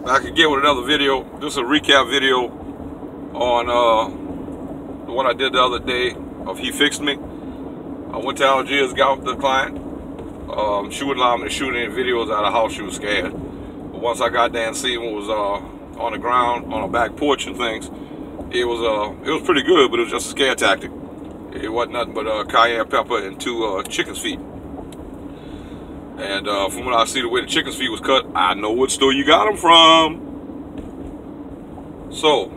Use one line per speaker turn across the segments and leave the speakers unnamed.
Back again with another video. This is a recap video on the one I did the other day of He Fixed Me. I went to Algiers, got with the client. She wouldn't allow me to shoot any videos out of the house. She was scared. But once I got there and see what was on the ground, on a back porch and things, it was pretty good, but it was just a scare tactic. It wasn't nothing but cayenne pepper and 2 chicken's feet. And from what I see, the way the chicken's feet was cut, I know what store you got them from. So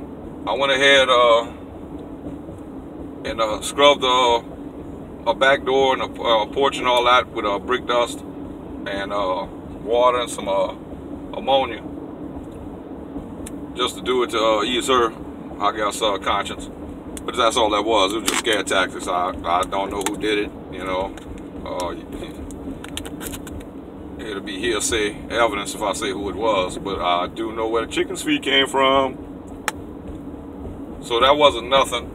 I went ahead and scrubbed a back door and a porch and all that with brick dust and water and some ammonia, just to do it to ease her, I guess, conscience. But that's all that was. It was just scare tactics. I don't know who did it, you know. It'll be hearsay evidence if I say who it was, but I do know where the chicken's feet came from. So that wasn't nothing.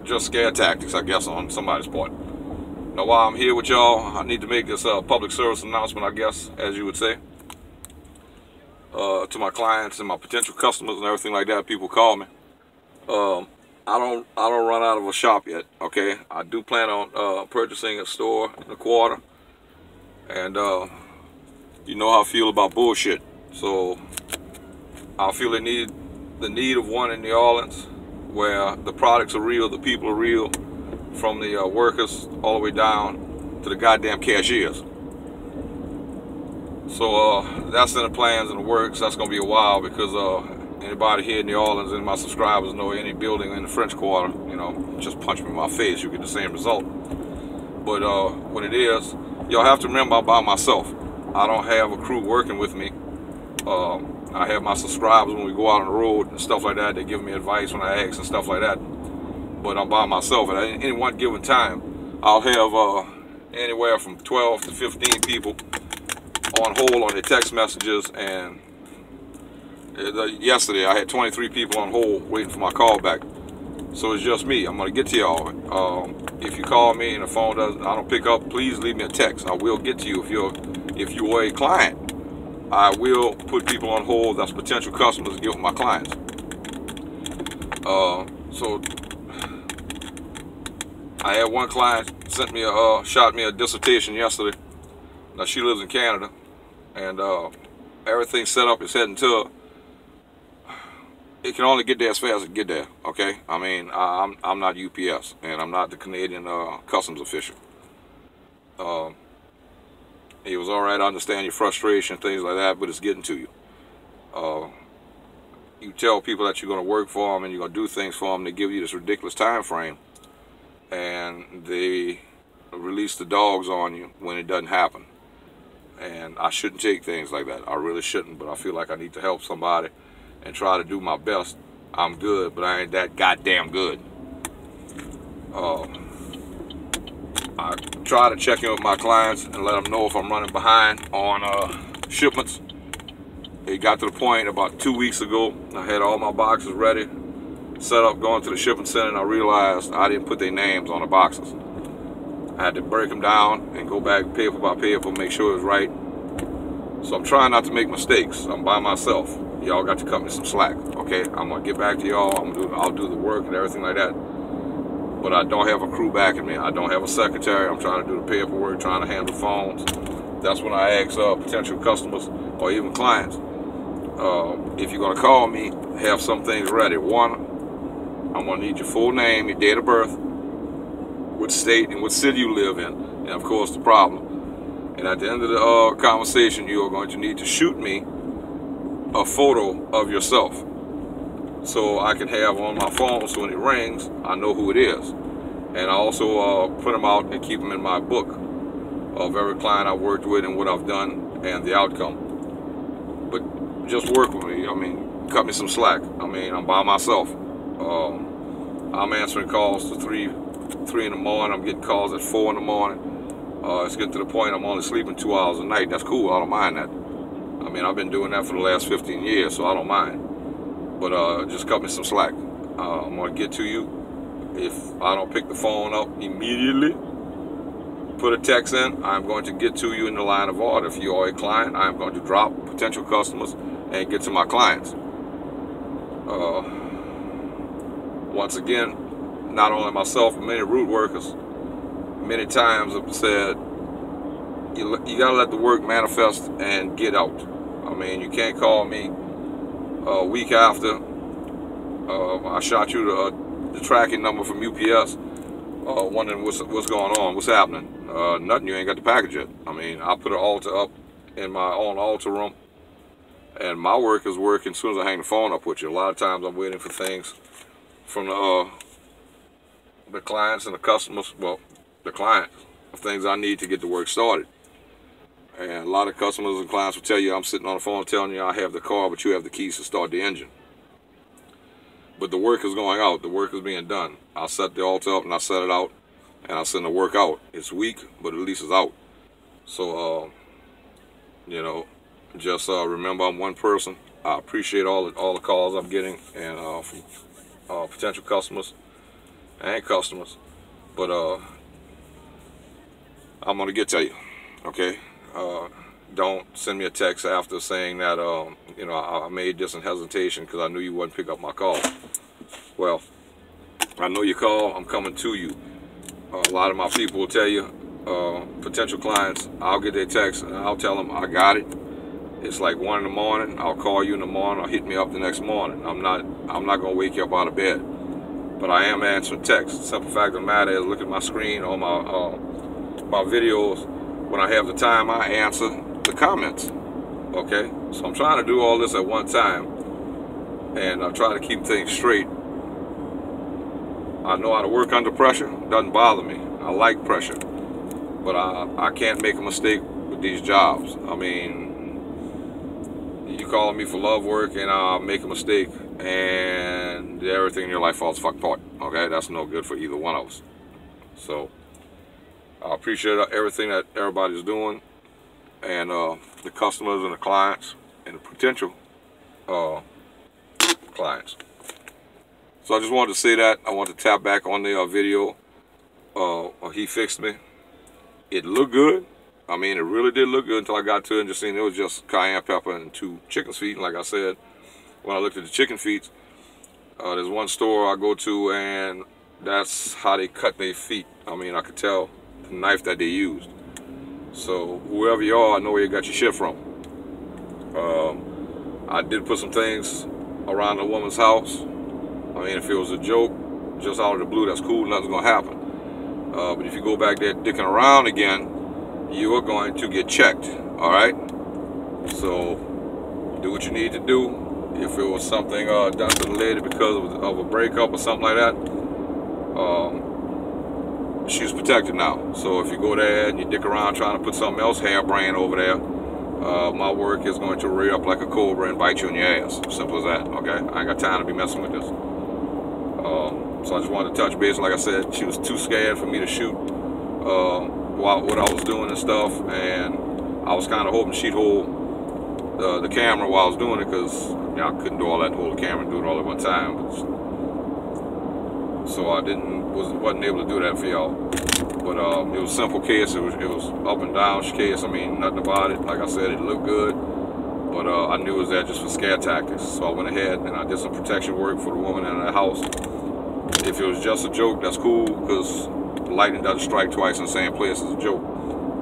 Just scare tactics, I guess, on somebody's part. Now, while I'm here with y'all, I need to make this public service announcement, I guess, as you would say, to my clients and my potential customers and everything like that. People call me. I don't run out of a shop yet. Okay, I do plan on purchasing a store in a quarter, and you know how I feel about bullshit. So I feel the need of one in New Orleans, where the products are real, the people are real, from the workers all the way down to the goddamn cashiers. So that's in the plans and the works. That's gonna be a while, because anybody here in New Orleans and my subscribers know any building in the French Quarter, you know, just punch me in my face, you get the same result. But when it is, y'all have to remember I'm by myself. I don't have a crew working with me. I have my subscribers when we go out on the road and stuff like that. They give me advice when I ask and stuff like that. But I'm by myself. At any one given time, I'll have anywhere from 12 to 15 people on hold on their text messages. And yesterday I had 23 people on hold waiting for my call back. So it's just me. I'm gonna get to y'all. If you call me and the phone I don't pick up, please leave me a text. I will get to you. If you are a client, I will put people on hold that's potential customers to give my clients. So I had one client shot me a dissertation yesterday. Now she lives in Canada, and everything set up is heading to. It can only get there as fast as it can get there. Okay, I mean, I'm not UPS, and I'm not the Canadian customs official. It was all right. I understand your frustration, things like that, but it's getting to you. You tell people that you're going to work for them and you're going to do things for them. They give you this ridiculous time frame, and they release the dogs on you when it doesn't happen. And I shouldn't take things like that. I really shouldn't, but I feel like I need to help somebody and try to do my best. I'm good, but I ain't that goddamn good. I try to check in with my clients and let them know if I'm running behind on shipments. It got to the point about 2 weeks ago, I had all my boxes ready, set up, going to the shipping center, and I realized I didn't put their names on the boxes. I had to break them down and go back paper by paper, make sure it was right. So I'm trying not to make mistakes. I'm by myself. Y'all got to cut me some slack, okay? I'm gonna get back to y'all. I'll do the work and everything like that. But I don't have a crew backing me. I don't have a secretary. I'm trying to do the paperwork, trying to handle phones. That's when I ask potential customers or even clients, if you're gonna call me, have some things ready. One, I'm gonna need your full name, your date of birth, what state and what city you live in, and of course the problem. And at the end of the conversation, you are going to need to shoot me a photo of yourself, so I can have on my phone, so when it rings, I know who it is. And I also print them out and keep them in my book of every client I've worked with and what I've done and the outcome. But just work with me. I mean, cut me some slack. I mean, I'm by myself. I'm answering calls to 3 in the morning. I'm getting calls at 4 in the morning. It's getting to the point I'm only sleeping 2 hours a night. That's cool. I don't mind that. I mean, I've been doing that for the last 15 years, so I don't mind. But just cut me some slack. I'm going to get to you. If I don't pick the phone up immediately, put a text in, I'm going to get to you in the line of order. If you are a client, I'm going to drop potential customers and get to my clients. Once again, not only myself, but many root workers, many times have said, you gotta let the work manifest and get out. I mean, you can't call me a week after I shot you the tracking number from UPS, wondering what's going on, what's happening. Nothing, you ain't got the package yet. I mean, I put an altar up in my own altar room, and my work is working as soon as I hang the phone up with you. A lot of times I'm waiting for things from the clients and the customers, well, the clients, of things I need to get the work started. And a lot of customers and clients will tell you, I'm sitting on the phone telling you I have the car, but you have the keys to start the engine. But the work is going out. The work is being done. I set the altar up and I set it out, and I send the work out. It's weak, but at least it's out. So, you know, just remember I'm one person. I appreciate all the calls I'm getting and from potential customers and customers. But I'm gonna get to you, okay? Don't send me a text after saying that, you know, I made this in hesitation because I knew you wouldn't pick up my call. Well, I know you call, I'm coming to you. A lot of my people will tell you, potential clients, I'll get their text and I'll tell them I got it. It's like 1 in the morning, I'll call you in the morning or hit me up the next morning. I'm not gonna wake you up out of bed. But I am answering texts. The simple fact of the matter is, look at my screen on my videos. When I have the time, I answer the comments, okay? So I'm trying to do all this at one time, and I try to keep things straight. I know how to work under pressure. It doesn't bother me. I like pressure, but I can't make a mistake with these jobs. I mean, you call me for love work and I'll make a mistake and everything in your life falls fuck apart, okay? That's no good for either one of us. So I appreciate everything that everybody's doing, and the customers and the clients and the potential clients. So I just wanted to say that. I want to tap back on the video. He fixed me. It looked good. I mean, it really did look good until I got to it and just seen it was just cayenne pepper and 2 chicken's feet. And like I said, when I looked at the chicken feet, there's one store I go to and that's how they cut their feet. I mean, I could tell the knife that they used. So whoever you are, I know where you got your shit from. I did put some things around the woman's house. I mean, if it was a joke, just out of the blue, that's cool, nothing's gonna happen. But if you go back there dicking around again, you are going to get checked, all right? So do what you need to do. If it was something done to the lady because of a breakup or something like that, she's protected now. So if you go there and you dick around trying to put something else harebrained over there, my work is going to rear up like a cobra and bite you in your ass. Simple as that, okay? I ain't got time to be messing with this. So I just wanted to touch base. Like I said, she was too scared for me to shoot what I was doing and stuff, and I was kind of hoping she'd hold the camera while I was doing it, because you know, I couldn't do all that, hold the camera and do it all at one time. So I wasn't able to do that for y'all. But it was a simple case. It was up and down case. I mean, nothing about it. Like I said, it looked good, but I knew it was there just for scare tactics. So I went ahead and I did some protection work for the woman in the house. If it was just a joke, that's cool, because lightning doesn't strike twice in the same place as a joke.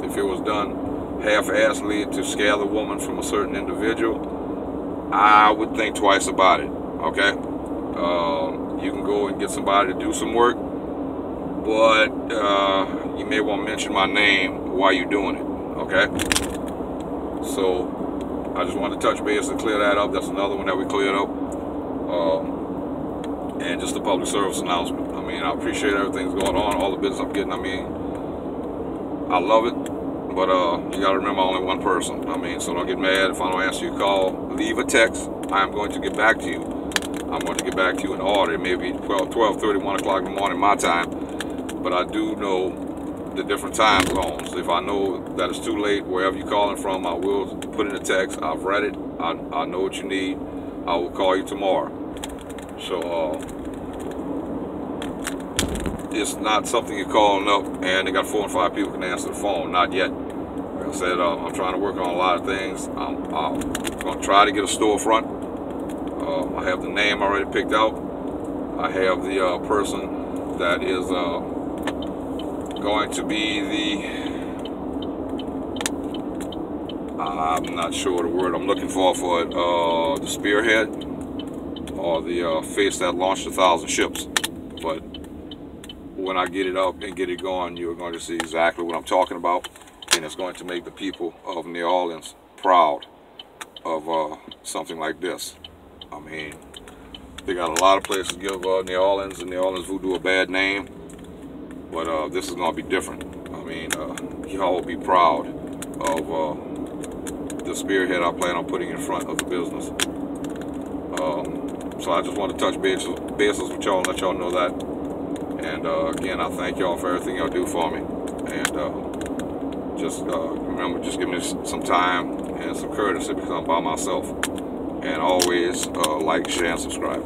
If it was done half-assedly to scare the woman from a certain individual, I would think twice about it, okay? You can go and get somebody to do some work, but you may want to mention my name while you're doing it, okay? So I just wanted to touch base and clear that up. That's another one that we cleared up. And just a public service announcement. I mean, I appreciate everything that's going on, all the business I'm getting. I mean, I love it, but you gotta remember I'm only one person. I mean, so don't get mad if I don't answer your call. Leave a text. I am going to get back to you. I'm going to get back to you in order. Maybe 12:30, 1 o'clock in the morning my time, but I do know the different time zones. If I know that it's too late, wherever you're calling from, I will put in a text. I've read it. I know what you need. I will call you tomorrow. So it's not something you're calling up and they got 4 and 5 people can answer the phone. Not yet. Like I said, I'm trying to work on a lot of things. I'm going to try to get a storefront. I have the name already picked out. I have the person that is going to be the, I'm not sure the word I'm looking for it, the spearhead or the face that launched 1,000 ships. But when I get it up and get it going, you're going to see exactly what I'm talking about, and it's going to make the people of New Orleans proud of something like this. I mean, they got a lot of places give New Orleans and New Orleans Voodoo a bad name, but this is going to be different. I mean, y'all will be proud of the spearhead I plan on putting in front of the business. So I just want to touch bases with y'all and let y'all know that. And again, I thank y'all for everything y'all do for me. And just remember, just give me some time and some courtesy because I'm by myself. And always like, share, and subscribe.